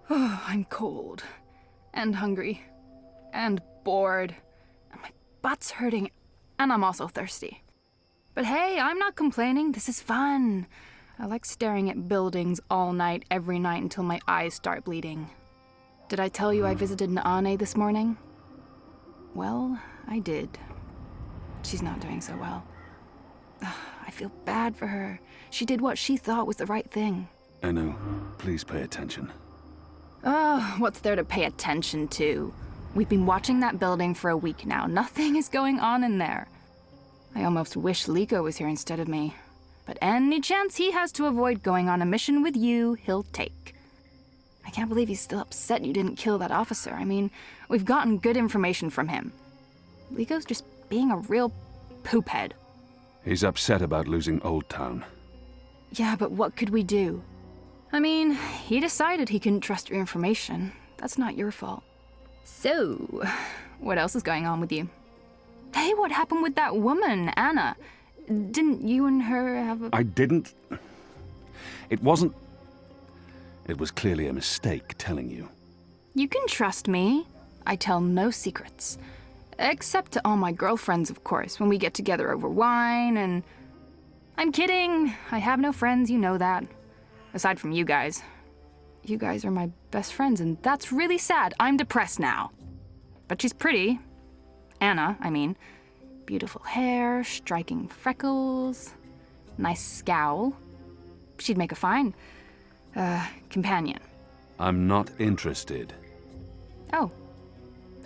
Oh, I'm cold. And hungry. And bored. And my butt's hurting. And I'm also thirsty. But hey, I'm not complaining. This is fun. I like staring at buildings all night, every night, until my eyes start bleeding. Did I tell you I visited Naane this morning? Well, I did. She's not doing so well. I feel bad for her. She did what she thought was the right thing. Enu, please pay attention. Oh, what's there to pay attention to? We've been watching that building for a week now. Nothing is going on in there. I almost wish Liko was here instead of me. But any chance he has to avoid going on a mission with you, he'll take. I can't believe he's still upset you didn't kill that officer. I mean, we've gotten good information from him. Liko's just being a real poophead. He's upset about losing Old Town. Yeah, but what could we do? I mean, he decided he couldn't trust your information. That's not your fault. So, what else is going on with you? Hey, what happened with that woman, Anna? Didn't you and her have a... I didn't... It wasn't... It was clearly a mistake telling you. You can trust me. I tell no secrets. Except to all my girlfriends, of course, when we get together over wine and... I'm kidding. I have no friends, you know that. Aside from you guys. You guys are my best friends, and that's really sad. I'm depressed now. But she's pretty. Anna, I mean. Beautiful hair, striking freckles, nice scowl. She'd make a fine, companion. I'm not interested. Oh.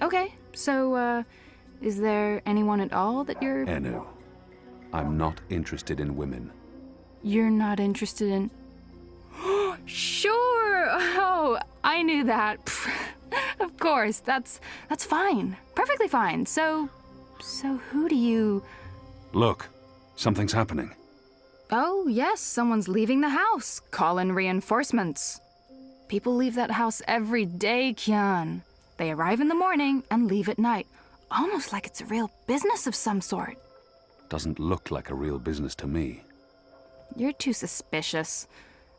Okay, so, is there anyone at all that you're... Enu, I'm not interested in women. You're not interested in... Sure! Oh, I knew that. Of course, that's fine. Perfectly fine. So who do you... Look, something's happening. Oh, yes, someone's leaving the house. Call in reinforcements. People leave that house every day, Kian. They arrive in the morning and leave at night. Almost like it's a real business of some sort. Doesn't look like a real business to me. You're too suspicious.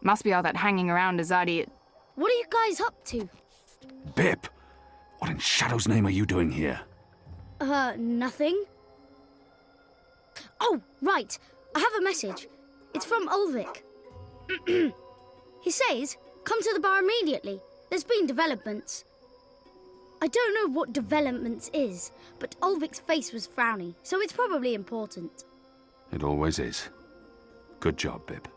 Must be all that hanging around Azadi. What are you guys up to? Bip! What in Shadow's name are you doing here? Nothing. Oh, right. I have a message. It's from Ulvik. He says, come to the bar immediately. There's been developments. I don't know what developments is, but Ulvik's face was frowny, so it's probably important. It always is. Good job, Bip.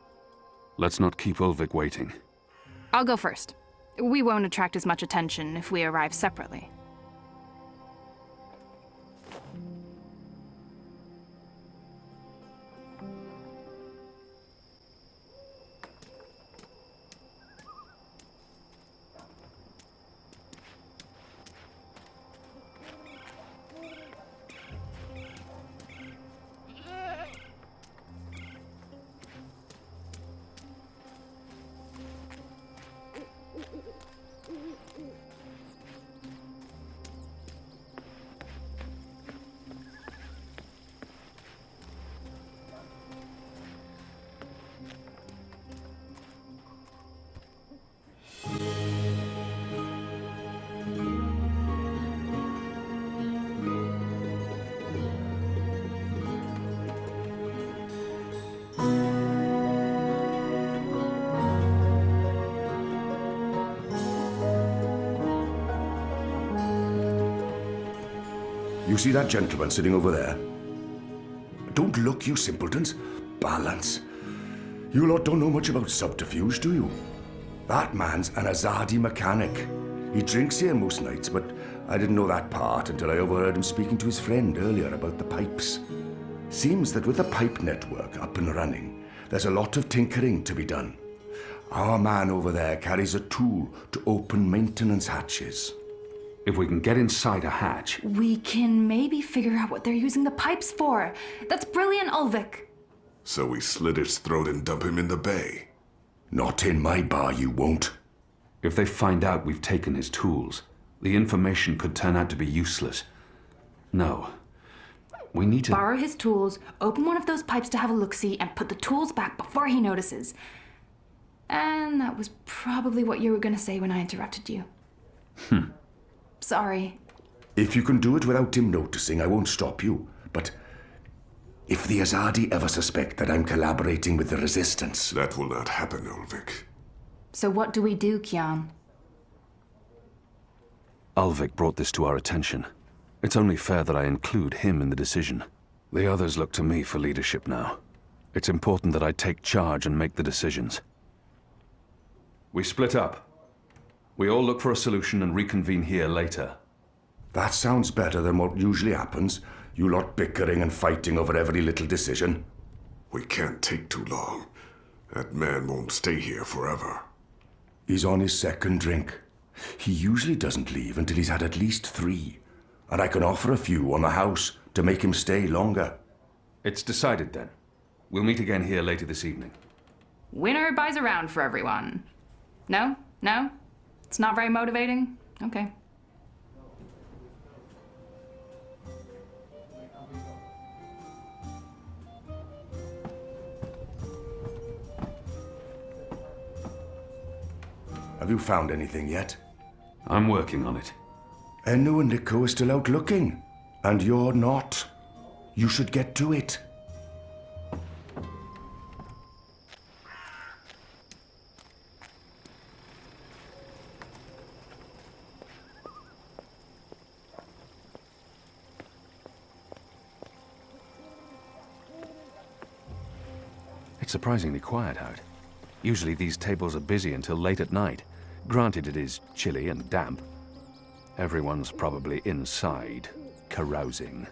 Let's not keep Ulvik waiting. I'll go first. We won't attract as much attention if we arrive separately. You see that gentleman sitting over there? Don't look, you simpletons. Balance. You lot don't know much about subterfuge, do you? That man's an Azadi mechanic. He drinks here most nights, but I didn't know that part until I overheard him speaking to his friend earlier about the pipes. Seems that with the pipe network up and running, there's a lot of tinkering to be done. Our man over there carries a tool to open maintenance hatches. If we can get inside a hatch... We can maybe figure out what they're using the pipes for. That's brilliant, Ulvik. So we slit his throat and dump him in the bay. Not in my bar, you won't. If they find out we've taken his tools, the information could turn out to be useless. No. We need to... Borrow his tools, open one of those pipes to have a look-see, and put the tools back before he notices. And that was probably what you were gonna say when I interrupted you. Sorry. If you can do it without him noticing, I won't stop you. But if the Azadi ever suspect that I'm collaborating with the Resistance... That will not happen, Ulvik. So what do we do, Kian? Ulvik brought this to our attention. It's only fair that I include him in the decision. The others look to me for leadership now. It's important that I take charge and make the decisions. We split up. We all look for a solution and reconvene here later. That sounds better than what usually happens. You lot bickering and fighting over every little decision. We can't take too long. That man won't stay here forever. He's on his second drink. He usually doesn't leave until he's had at least 3. And I can offer a few on the house to make him stay longer. It's decided then. We'll meet again here later this evening. Winner buys a round for everyone. No? No? It's not very motivating? Okay. Have you found anything yet? I'm working on it. Enno and Nico are still out looking. And you're not. You should get to it. It's surprisingly quiet out. Usually these tables are busy until late at night. Granted, it is chilly and damp. Everyone's probably inside, carousing.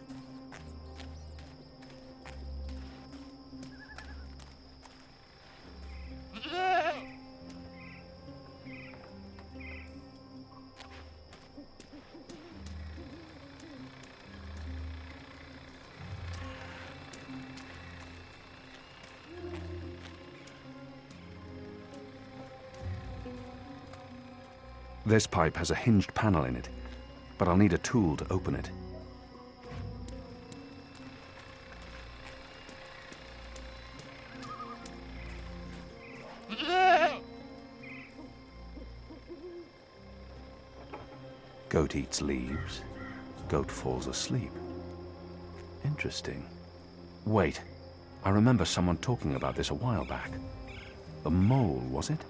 This pipe has a hinged panel in it, but I'll need a tool to open it. Goat eats leaves, goat falls asleep. Interesting. Wait, I remember someone talking about this a while back. The mole, was it?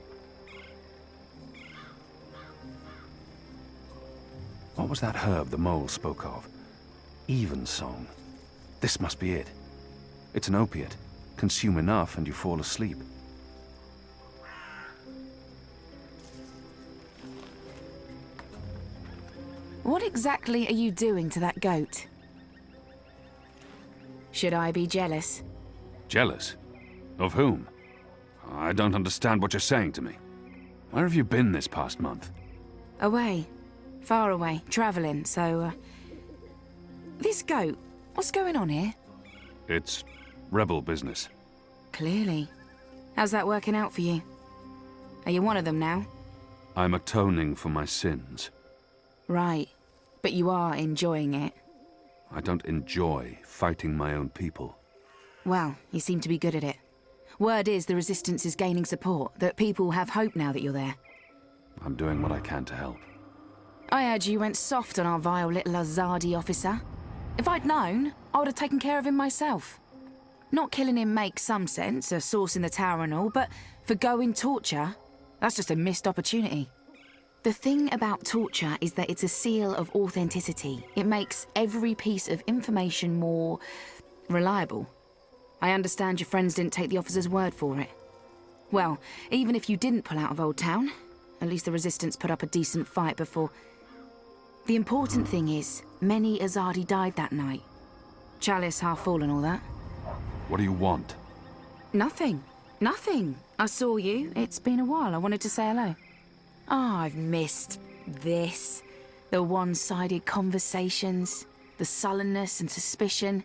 What was that herb the mole spoke of? Evensong. This must be it. It's an opiate. Consume enough and you fall asleep. What exactly are you doing to that goat? Should I be jealous? Jealous? Of whom? I don't understand what you're saying to me. Where have you been this past month? Away. Far away. Travelling, so, This goat, what's going on here? It's rebel business. Clearly. How's that working out for you? Are you one of them now? I'm atoning for my sins. Right. But you are enjoying it. I don't enjoy fighting my own people. Well, you seem to be good at it. Word is the Resistance is gaining support, that people have hope now that you're there. I'm doing what I can to help. I heard you went soft on our vile little Azadi officer. If I'd known, I would have taken care of him myself. Not killing him makes some sense, a source in the tower and all, but forgoing torture, that's just a missed opportunity. The thing about torture is that it's a seal of authenticity. It makes every piece of information more reliable. I understand your friends didn't take the officer's word for it. Well, even if you didn't pull out of Old Town, at least the Resistance put up a decent fight before... The important thing is, many Azadi died that night. Chalice half full and all that. What do you want? Nothing. Nothing. I saw you. It's been a while. I wanted to say hello. Oh, I've missed this. The one-sided conversations, the sullenness and suspicion.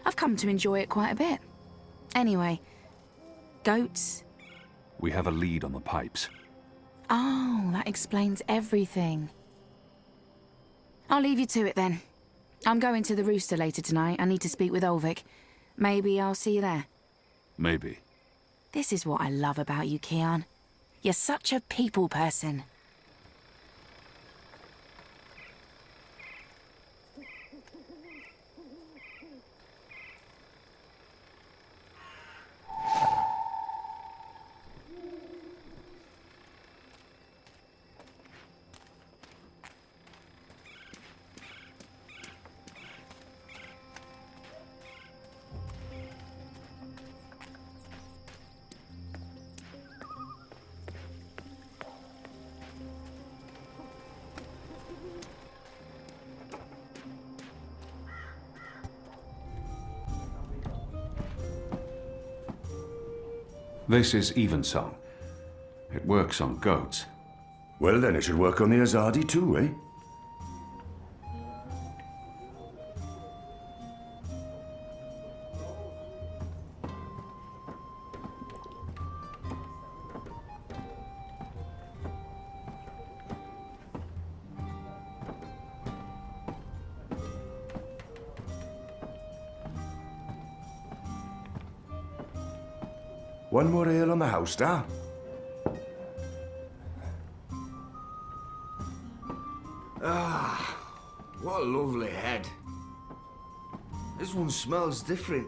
I've come to enjoy it quite a bit. Anyway, goats? We have a lead on the pipes. Oh, that explains everything. I'll leave you to it then. I'm going to the Rooster later tonight. I need to speak with Ulvik. Maybe I'll see you there. Maybe. This is what I love about you, Kian. You're such a people person. This is Evensong. It works on goats. Well, then it should work on the Azadi too, eh? One more ale on the house, da? What a lovely head. This one smells different.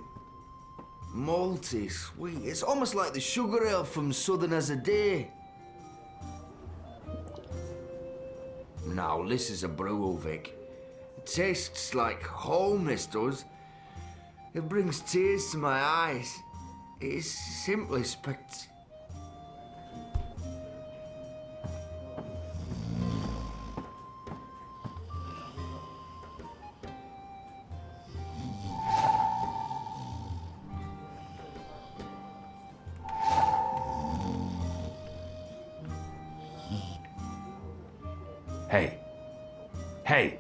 Malty, sweet. It's almost like the sugar ale from Southern as a Day. Now, this is a brew, Ulvik. It tastes like home, this does. It brings tears to my eyes. It is simply Hey. Hey!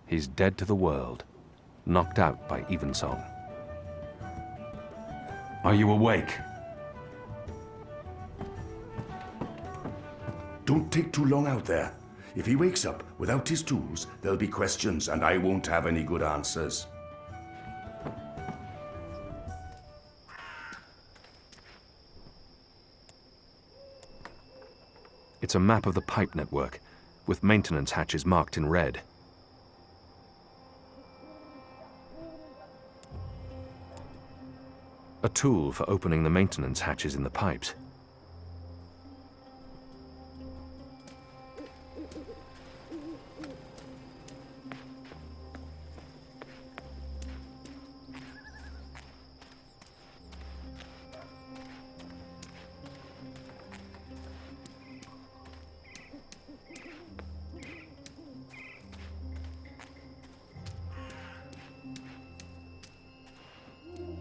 He's dead to the world, knocked out by Evensong. Are you awake? Don't take too long out there. If he wakes up without his tools, there'll be questions and I won't have any good answers. It's a map of the pipe network, with maintenance hatches marked in red. A tool for opening the maintenance hatches in the pipes.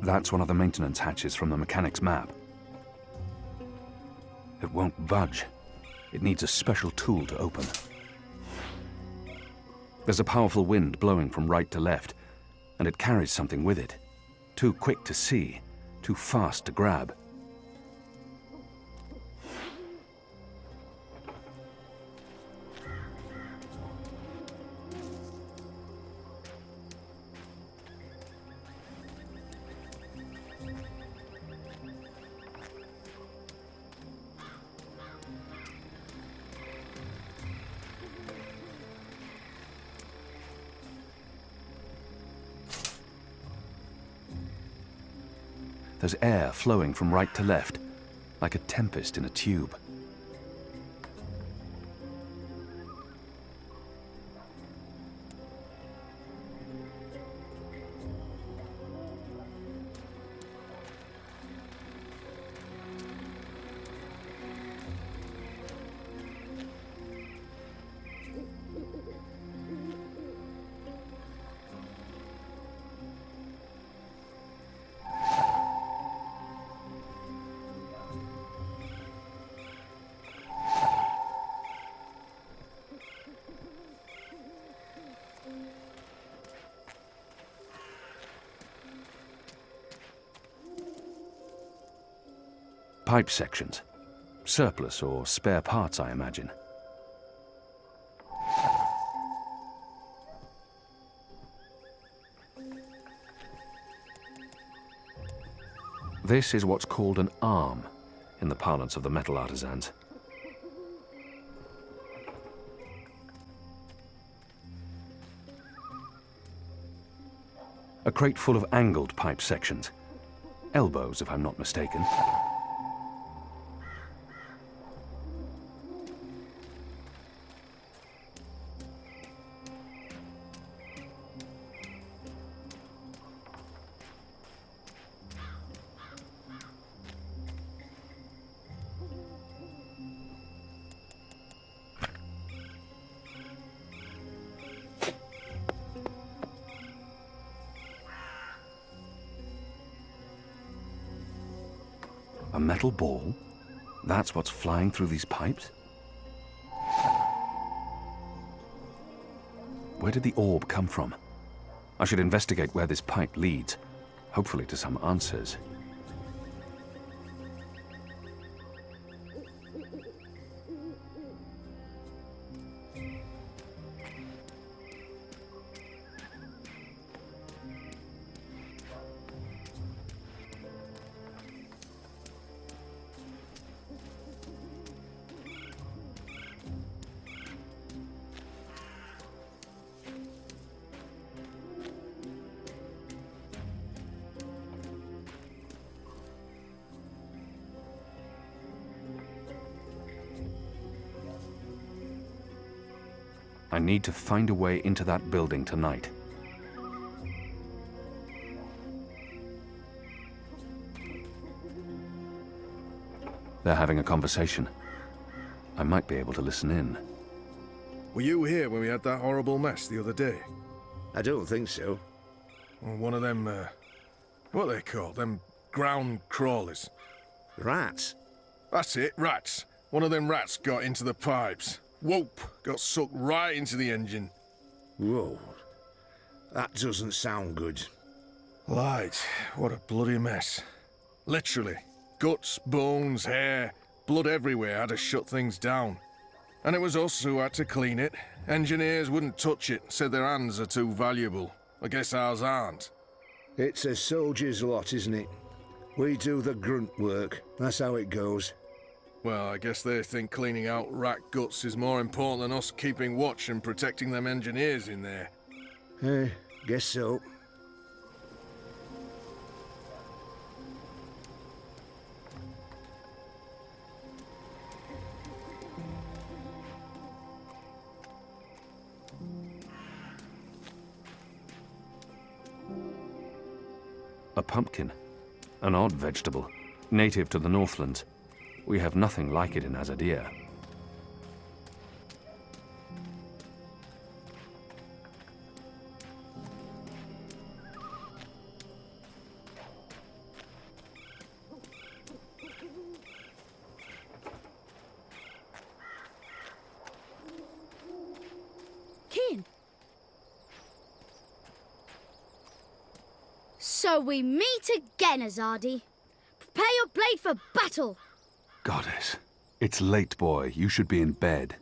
That's one of the maintenance hatches from the mechanic's map. It won't budge. It needs a special tool to open. There's a powerful wind blowing from right to left, and it carries something with it. Too quick to see, too fast to grab. There's air flowing from right to left, like a tempest in a tube. Pipe sections. Surplus or spare parts, I imagine. This is what's called an arm, in the parlance of the metal artisans. A crate full of angled pipe sections. Elbows, if I'm not mistaken. A metal ball? That's what's flying through these pipes? Where did the orb come from? I should investigate where this pipe leads, hopefully to some answers. I need to find a way into that building tonight. They're having a conversation. I might be able to listen in. Were you here when we had that horrible mess the other day? I don't think so. Well, one of them, what are they called? Them ground crawlers. Rats? That's it, rats. One of them rats got into the pipes. Whoop! Got sucked right into the engine. Whoa. That doesn't sound good. Light, what a bloody mess. Literally. Guts, bones, hair, blood everywhere had to shut things down. And it was us who had to clean it. Engineers wouldn't touch it, said their hands are too valuable. I guess ours aren't. It's a soldier's lot, isn't it? We do the grunt work. That's how it goes. Well, I guess they think cleaning out rat guts is more important than us keeping watch and protecting them engineers in there. Guess so. A pumpkin. An odd vegetable, native to the Northlands. We have nothing like it in Arcadia. Kian. So we meet again, Azadi. Prepare your blade for battle. Goddess, it's late, boy. You should be in bed.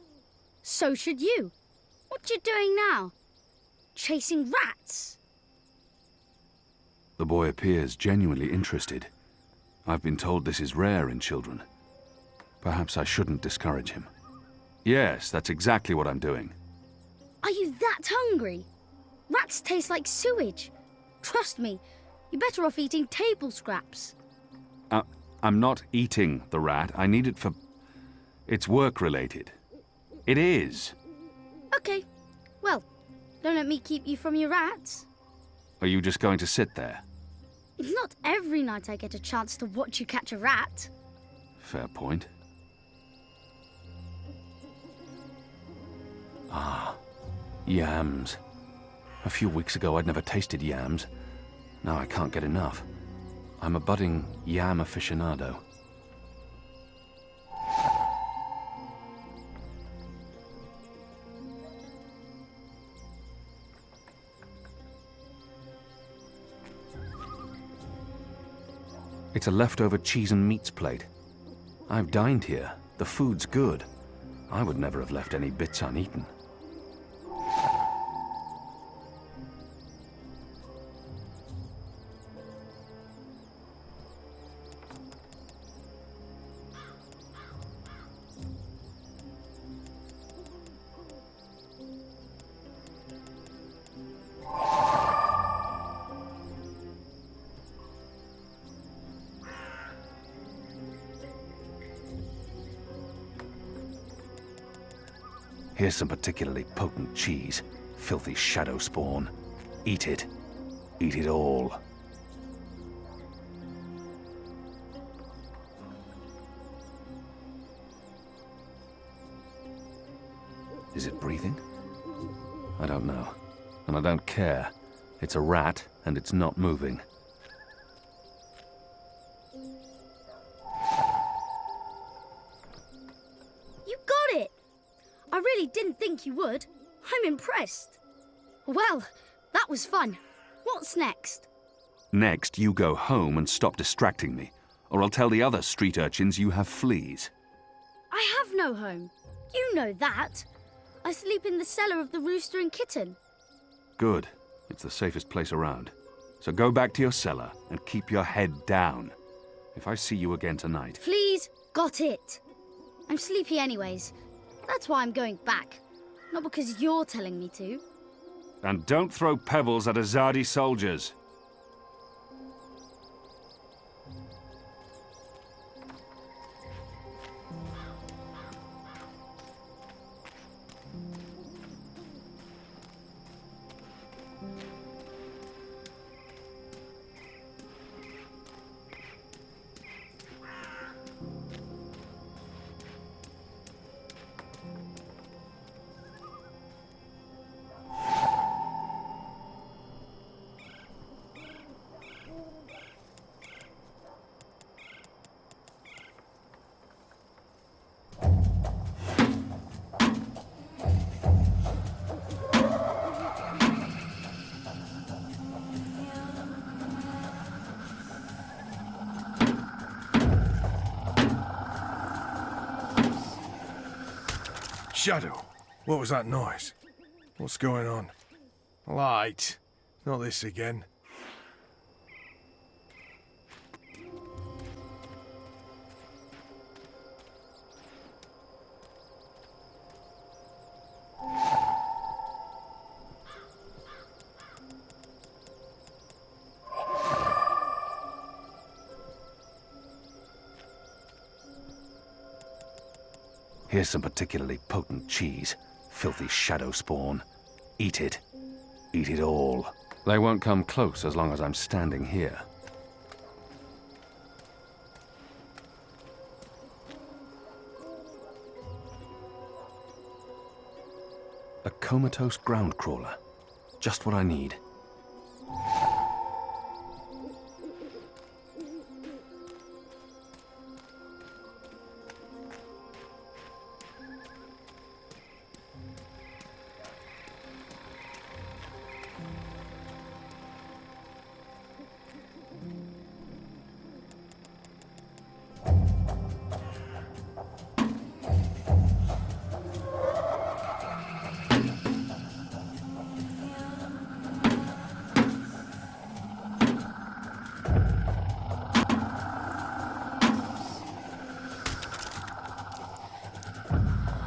So should you. What you doing now? Chasing rats? The boy appears genuinely interested. I've been told this is rare in children. Perhaps I shouldn't discourage him. Yes, that's exactly what I'm doing. Are you that hungry? Rats taste like sewage. Trust me, you're better off eating table scraps. I'm not eating the rat. I need it for... It's work-related. It is. Okay. Well, don't let me keep you from your rats. Are you just going to sit there? It's not every night I get a chance to watch you catch a rat. Fair point. Ah, yams. A few weeks ago I'd never tasted yams. Now I can't get enough. I'm a budding yam aficionado. It's a leftover cheese and meats plate. I've dined here. The food's good. I would never have left any bits uneaten. Here's some particularly potent cheese. Filthy shadow spawn. Eat it. Eat it all. Is it breathing? I don't know. And I don't care. It's a rat, and it's not moving. You got it! I really didn't think you would. I'm impressed. Well, that was fun. What's next? Next, you go home and stop distracting me, or I'll tell the other street urchins you have fleas. I have no home. You know that. I sleep in the cellar of the Rooster and Kitten. Good. It's the safest place around. So go back to your cellar and keep your head down. If I see you again tonight... Fleas, got it. I'm sleepy anyways. That's why I'm going back. Not because you're telling me to. And don't throw pebbles at Azadi soldiers. Shadow, what was that noise? What's going on? Light. Not this again. Here's some particularly potent cheese. Filthy shadow spawn. Eat it. Eat it all. They won't come close as long as I'm standing here. A comatose ground crawler. Just what I need.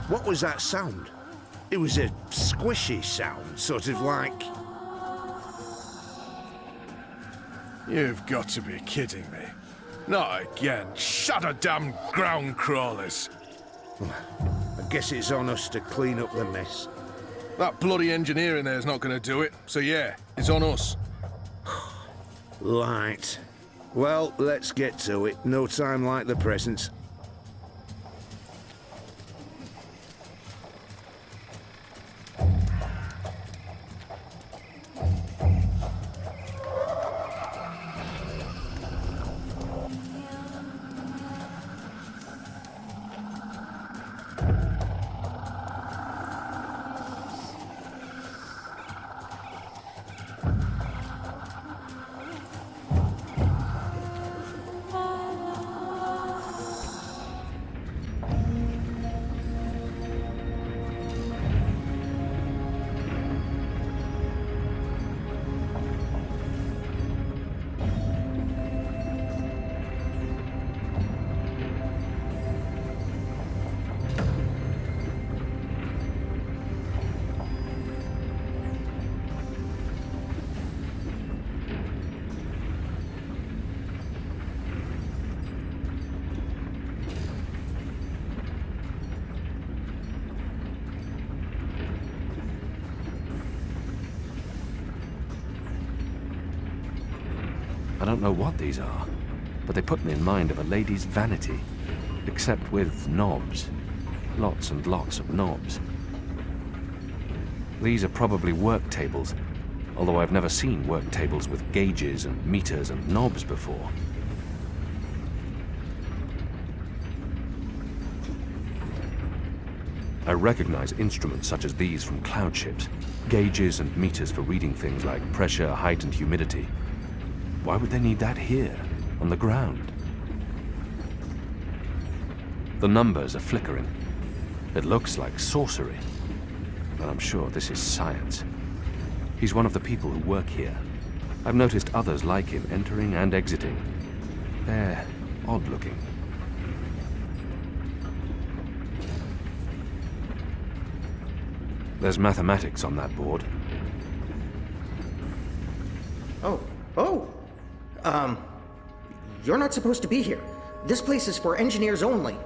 What was that sound? It was a squishy sound, sort of like... You've got to be kidding me. Not again. Shut a damn ground crawlers. I guess it's on us to clean up the mess. That bloody engineer in there's not going to do it, so yeah, it's on us. Right. Well, let's get to it. No time like the present. I don't know what these are, but they put me in mind of a lady's vanity, except with knobs. Lots and lots of knobs. These are probably work tables, although I've never seen work tables with gauges and meters and knobs before. I recognize instruments such as these from cloud ships. Gauges and meters for reading things like pressure, height, and humidity. Why would they need that here, on the ground? The numbers are flickering. It looks like sorcery, but I'm sure this is science. He's one of the people who work here. I've noticed others like him entering and exiting. They're odd-looking. There's mathematics on that board. You're not supposed to be here. This place is for engineers only.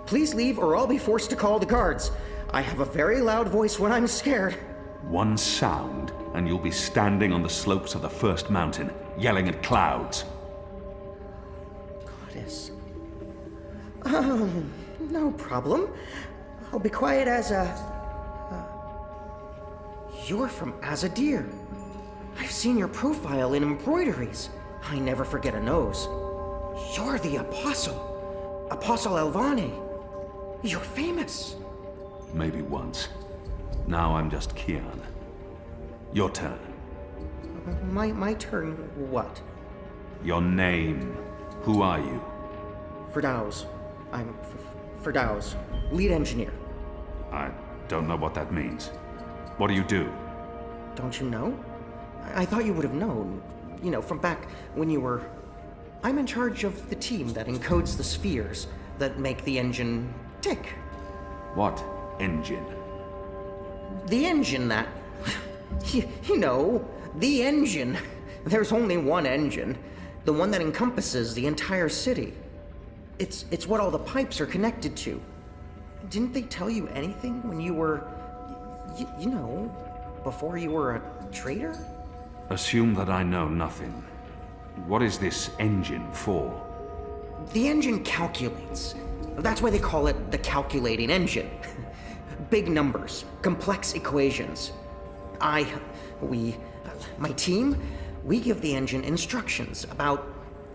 Please leave or I'll be forced to call the guards. I have a very loud voice when I'm scared. One sound, and you'll be standing on the slopes of the first mountain, yelling at clouds. Goddess. No problem. I'll be quiet as a... You're from Azadir. I've seen your profile in embroideries. I never forget a nose. You're the Apostle. Apostle Elvani. You're famous. Maybe once. Now I'm just Kian. Your turn. My turn what? Your name. Who are you? Firdaus. I'm Firdaus, lead engineer. I don't know what that means. What do you do? Don't you know? I thought you would have known. You know, from back when you were... I'm in charge of the team that encodes the spheres that make the engine tick. What engine? The engine that... you know, the engine. There's only one engine. The one that encompasses the entire city. It's what all the pipes are connected to. Didn't they tell you anything when you were... you know, before you were a traitor? Assume that I know nothing. What is this engine for? The engine calculates. That's why they call it the calculating engine. Big numbers, complex equations. My team, we give the engine instructions about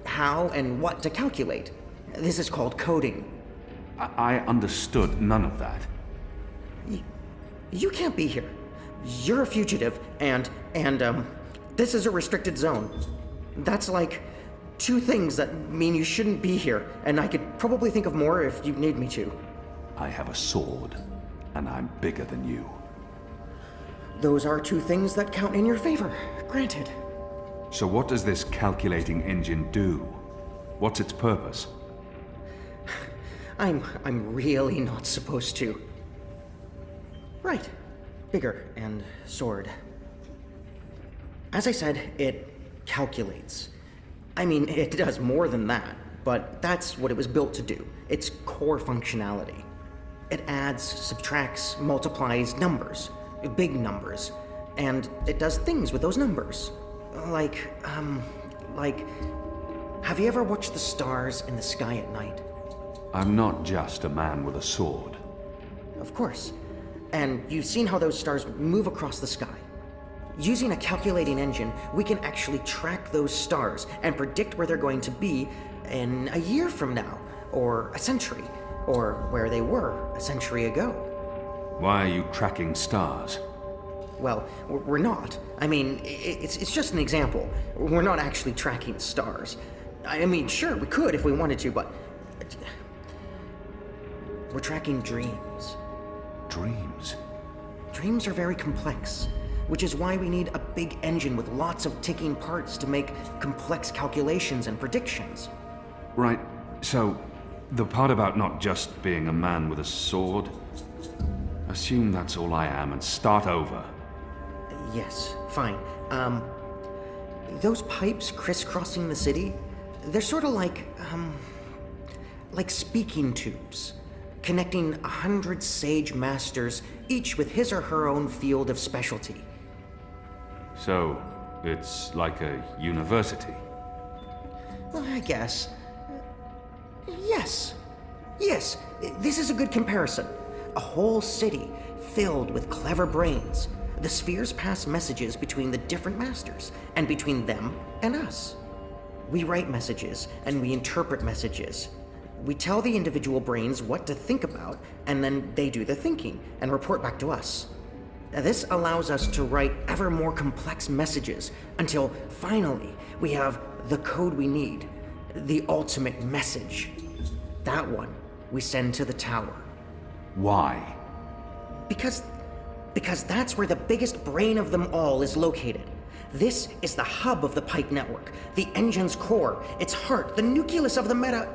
how and what to calculate. This is called coding. I understood none of that. You can't be here. You're a fugitive, and this is a restricted zone. That's like 2 things that mean you shouldn't be here, and I could probably think of more if you need me to. I have a sword, and I'm bigger than you. Those are 2 things that count in your favor, granted. So what does this calculating engine do? What's its purpose? I'm really not supposed to. Right. Bigger and sword. As I said, it calculates. I mean, it does more than that, but that's what it was built to do. Its core functionality. It adds, subtracts, multiplies numbers. Big numbers. And it does things with those numbers. Like, have you ever watched the stars in the sky at night? I'm not just a man with a sword. Of course. And you've seen how those stars move across the sky. Using a calculating engine, we can actually track those stars and predict where they're going to be in a year from now, or a century, or where they were a century ago. Why are you tracking stars? Well, we're not. I mean, it's just an example. We're not actually tracking stars. I mean, sure, we could if we wanted to, but... we're tracking dreams. Dreams? Dreams are very complex, which is why we need a big engine with lots of ticking parts to make complex calculations and predictions. Right, so the part about not just being a man with a sword, assume that's all I am and start over. Yes, fine. Those pipes crisscrossing the city, they're sort of like speaking tubes, connecting 100 sage masters, each with his or her own field of specialty. So, it's like a university? I guess. Yes. Yes, this is a good comparison. A whole city filled with clever brains. The spheres pass messages between the different masters, and between them and us. We write messages, and we interpret messages. We tell the individual brains what to think about, and then they do the thinking, and report back to us. This allows us to write ever more complex messages, until finally we have the code we need, the ultimate message. That one we send to the tower. Why? Because that's where the biggest brain of them all is located. This is the hub of the Pike network, the engine's core, its heart, the nucleus of the meta...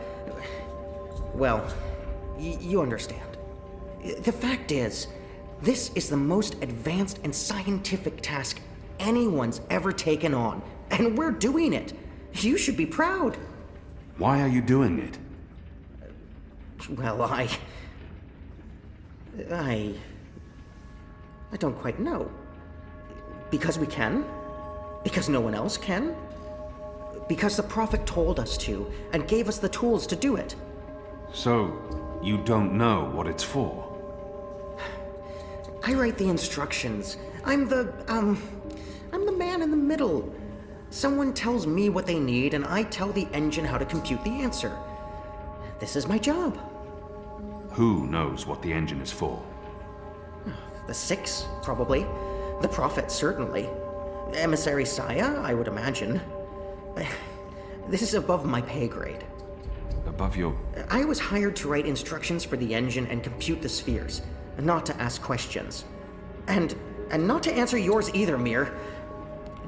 Well, you understand. The fact is, this is the most advanced and scientific task anyone's ever taken on, and we're doing it. You should be proud. Why are you doing it? Well, I don't quite know. Because we can? Because no one else can? Because the Prophet told us to, and gave us the tools to do it. So, you don't know what it's for? I write the instructions. I'm the man in the middle. Someone tells me what they need, and I tell the engine how to compute the answer. This is my job. Who knows what the engine is for? The Six, probably. The Prophet, certainly. Emissary Saya, I would imagine. This is above my pay grade. Above your... I was hired to write instructions for the engine and compute the spheres, not to ask questions. And not to answer yours either, Mir.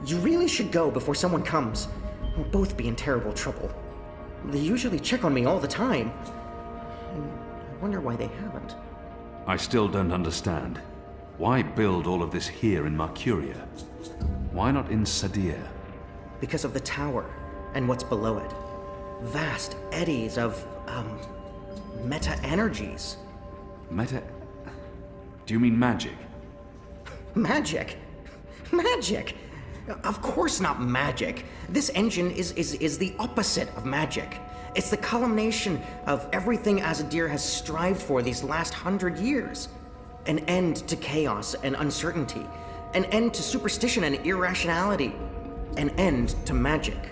You really should go before someone comes. We'll both be in terrible trouble. They usually check on me all the time. I wonder why they haven't. I still don't understand. Why build all of this here in Mercuria? Why not in Sadia? Because of the tower and what's below it. Vast eddies of, meta-energies. Meta... Do you mean magic? Magic? Magic? Of course not magic. This engine is the opposite of magic. It's the culmination of everything Azadir has strived for these last 100 years. An end to chaos and uncertainty. An end to superstition and irrationality. An end to magic.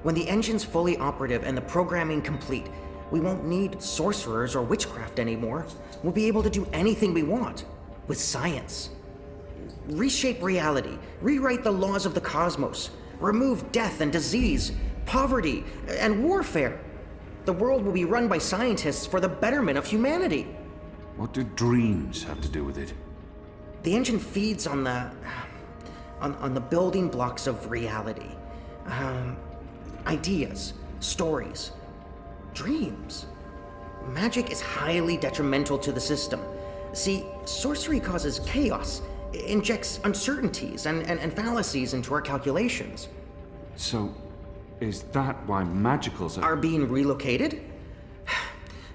When the engine's fully operative and the programming complete, we won't need sorcerers or witchcraft anymore. We'll be able to do anything we want. With science. Reshape reality. Rewrite the laws of the cosmos. Remove death and disease. Poverty and warfare. The world will be run by scientists for the betterment of humanity. What do dreams have to do with it? The engine feeds on the building blocks of reality. Ideas, stories, dreams. Magic is highly detrimental to the system. See, sorcery causes chaos, injects uncertainties and fallacies into our calculations. So, is that why magicals are being relocated?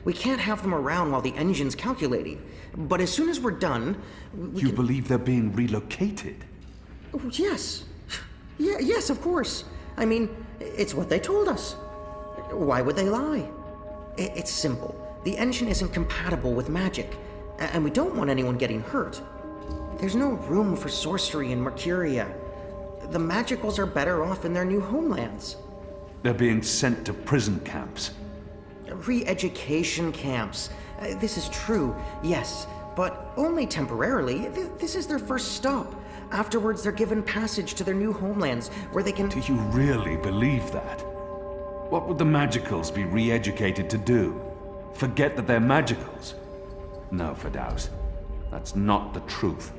We can't have them around while the engine's calculating. But as soon as we're done, You believe they're being relocated? Oh, yes. Yes, of course. I mean, it's what they told us. Why would they lie? It's simple. The engine isn't compatible with magic, and we don't want anyone getting hurt. There's no room for sorcery in Mercuria. The magicals are better off in their new homelands. They're being sent to prison camps. Re-education camps. This is true, yes, but only temporarily. This is their first stop. Afterwards, they're given passage to their new homelands, where they can... Do you really believe that? What would the magicals be re-educated to do? Forget that they're magicals? No, Firdaus. That's not the truth.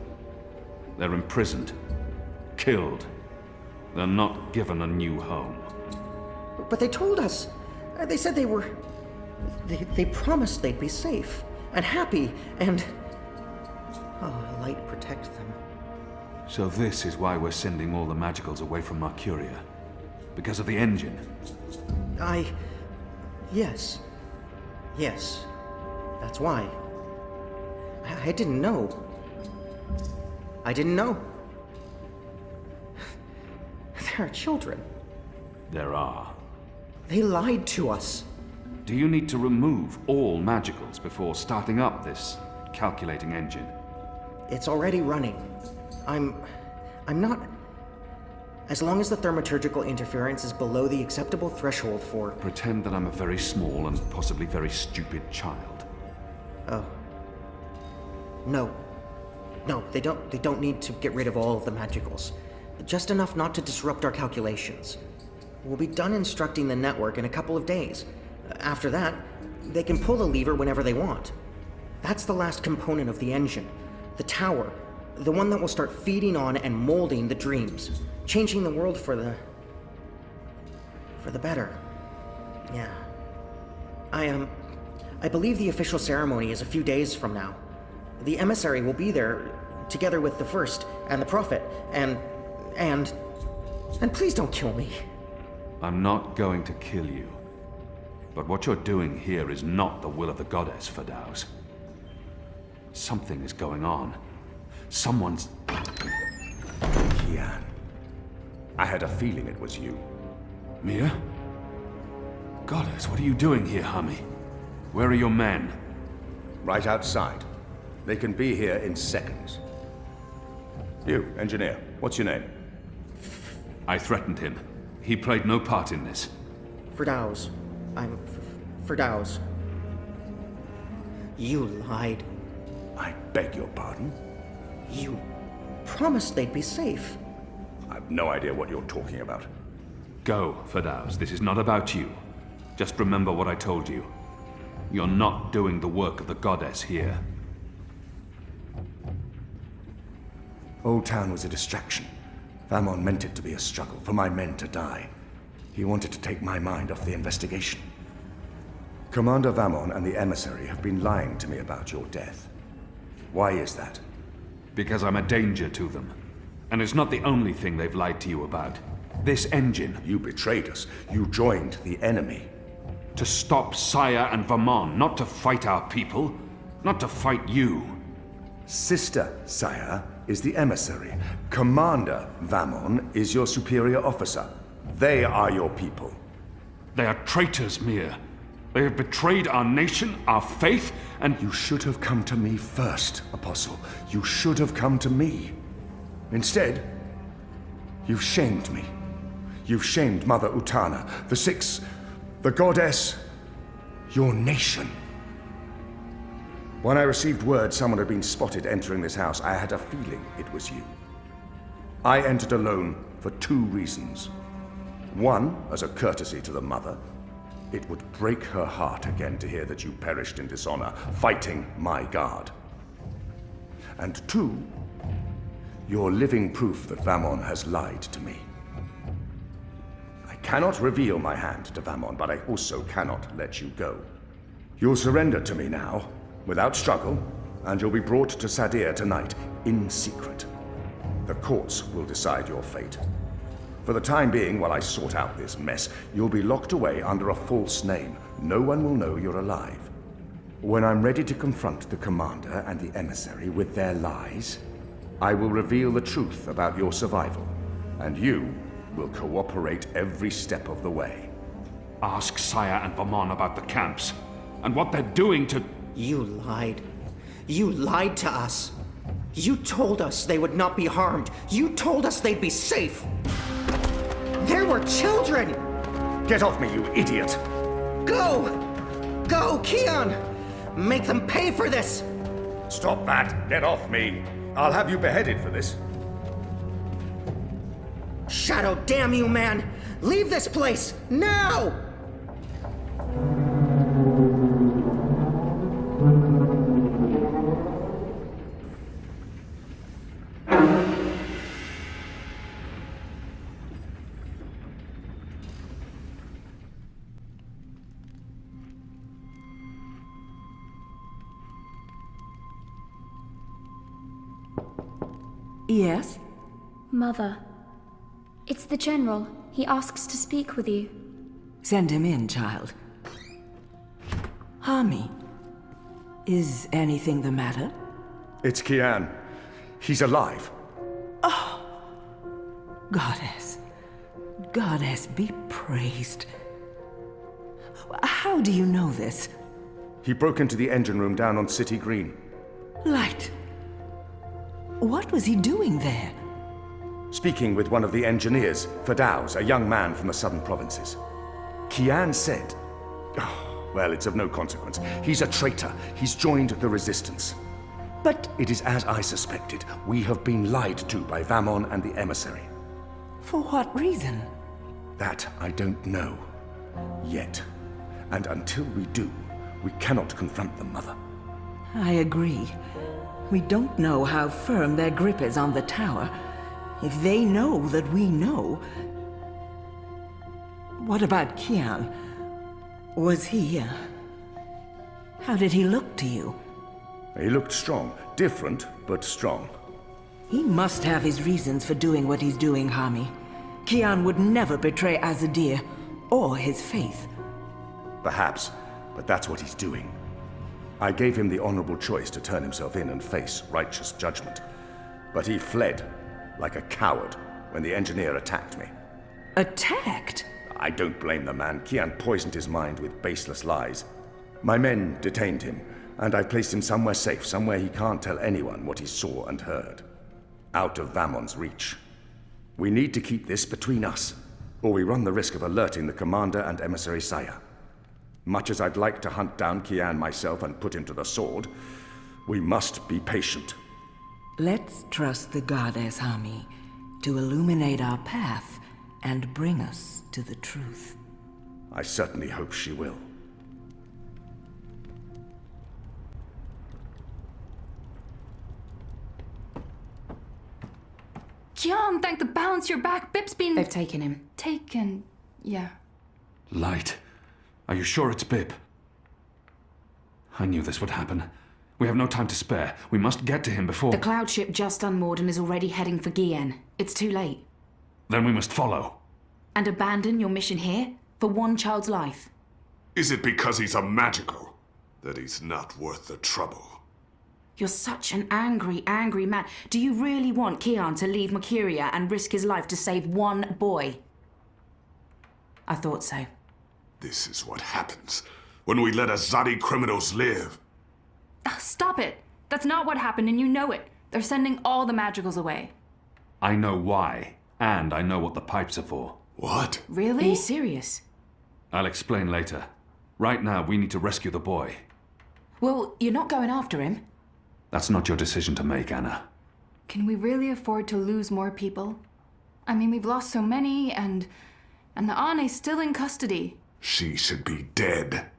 They're imprisoned. Killed. They're not given a new home. But they told us. They said they were... They promised they'd be safe and happy and... Oh, light protect them. So this is why we're sending all the magicals away from Mercuria? Because of the engine? Yes. Yes. That's why. I didn't know. I didn't know. There are children. There are. They lied to us. Do you need to remove all magicals before starting up this calculating engine? It's already running. I'm not... As long as the thaumaturgical interference is below the acceptable threshold for... Pretend that I'm a very small and possibly very stupid child. Oh. No. No, they don't need to get rid of all of the magicals. Just enough not to disrupt our calculations. We'll be done instructing the network in a couple of days. After that, they can pull the lever whenever they want. That's the last component of the engine. The tower. The one that will start feeding on and molding the dreams. Changing the world for the better. Yeah. I believe the official ceremony is a few days from now. The emissary will be there, together with the First, and the Prophet, and please don't kill me. I'm not going to kill you. But what you're doing here is not the will of the goddess, Firdaus. Something is going on. Someone's... Kian. I had a feeling it was you. Mia? Goddess, what are you doing here, Hummy? Where are your men? Right outside. They can be here in seconds. You, engineer, what's your name? I threatened him. He played no part in this. Firdaus. I'm Firdaus. You lied. I beg your pardon? You promised they'd be safe. I've no idea what you're talking about. Go, Firdaus. This is not about you. Just remember what I told you. You're not doing the work of the goddess here. Old Town was a distraction. Vamon meant it to be a struggle, for my men to die. He wanted to take my mind off the investigation. Commander Vamon and the emissary have been lying to me about your death. Why is that? Because I'm a danger to them. And it's not the only thing they've lied to you about. This engine. You betrayed us. You joined the enemy. To stop Saya and Vamon, not to fight our people. Not to fight you. Sister Saya is the emissary. Commander Vamon is your superior officer. They are your people. They are traitors, Mia. They have betrayed our nation, our faith, and... You should have come to me first, Apostle. You should have come to me. Instead, you've shamed me. You've shamed Mother Utana, the Six, the Goddess, your nation. When I received word someone had been spotted entering this house, I had a feeling it was you. I entered alone for 2 reasons. One, as a courtesy to the Mother. It would break her heart again to hear that you perished in dishonor, fighting my guard. And 2, you're living proof that Vamon has lied to me. I cannot reveal my hand to Vamon, but I also cannot let you go. You'll surrender to me now, without struggle, and you'll be brought to Sadir tonight, in secret. The courts will decide your fate. For the time being, while I sort out this mess, you'll be locked away under a false name. No one will know you're alive. When I'm ready to confront the commander and the emissary with their lies, I will reveal the truth about your survival, and you will cooperate every step of the way. Ask Saya and Vamon about the camps, and what they're doing to... You lied. You lied to us. You told us they would not be harmed. You told us they'd be safe. There were children! Get off me, you idiot! Go! Go, Kian! Make them pay for this! Stop that! Get off me! I'll have you beheaded for this. Shadow, damn you, man! Leave this place, now! Yes? Mother. It's the General. He asks to speak with you. Send him in, child. Hami, is anything the matter? It's Kian. He's alive. Oh! Goddess. Goddess be praised. How do you know this? He broke into the engine room down on City Green. Light. What was he doing there? Speaking with one of the engineers, Fadaus, a young man from the southern provinces. Kian said... Oh, well, it's of no consequence. He's a traitor. He's joined the resistance. But... It is as I suspected. We have been lied to by Vamon and the emissary. For what reason? That I don't know. Yet. And until we do, we cannot confront them, Mother. I agree. We don't know how firm their grip is on the tower. If they know that we know... What about Kian? Was he... How did he look to you? He looked strong. Different, but strong. He must have his reasons for doing what he's doing, Hami. Kian would never betray Azadir, or his faith. Perhaps, but that's what he's doing. I gave him the honorable choice to turn himself in and face righteous judgment. But he fled, like a coward, when the engineer attacked me. Attacked? I don't blame the man. Kian poisoned his mind with baseless lies. My men detained him, and I've placed him somewhere safe, somewhere he can't tell anyone what he saw and heard. Out of Vamon's reach. We need to keep this between us, or we run the risk of alerting the commander and emissary Saya. Much as I'd like to hunt down Kian myself and put him to the sword, we must be patient. Let's trust the goddess, Hami, to illuminate our path and bring us to the truth. I certainly hope she will. Kian, thank the balance you're back. Bip's been... They've taken him. Taken... yeah. Light. Are you sure it's Bip? I knew this would happen. We have no time to spare. We must get to him before... The cloud ship just unmoored and is already heading for Kian. It's too late. Then we must follow. And abandon your mission here? For one child's life? Is it because he's a magical that he's not worth the trouble? You're such an angry, angry man. Do you really want Kian to leave Mercuria and risk his life to save one boy? I thought so. This is what happens when we let Azadi criminals live. Stop it. That's not what happened, and you know it. They're sending all the magicals away. I know why, and I know what the pipes are for. What? Really? Are you serious? I'll explain later. Right now, we need to rescue the boy. Well, you're not going after him. That's not your decision to make, Anna. Can we really afford to lose more people? I mean, we've lost so many, and the Ane's still in custody. She should be dead.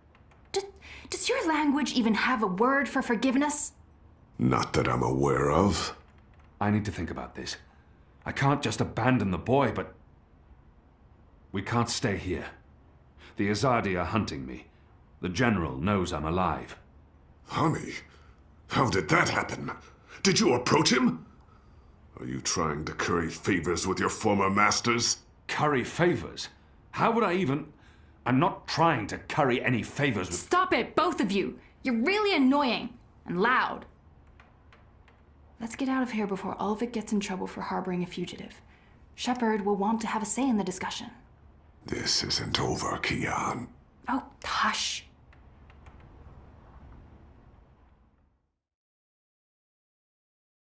Does your language even have a word for forgiveness? Not that I'm aware of. I need to think about this. I can't just abandon the boy, but... We can't stay here. The Azadi are hunting me. The General knows I'm alive. Honey, how did that happen? Did you approach him? Are you trying to curry favors with your former masters? Curry favors? How would I even... I'm not trying to curry any favors with... Stop it, both of you! You're really annoying and loud. Let's get out of here before Ulvik gets in trouble for harboring a fugitive. Shepard will want to have a say in the discussion. This isn't over, Kian. Oh, hush.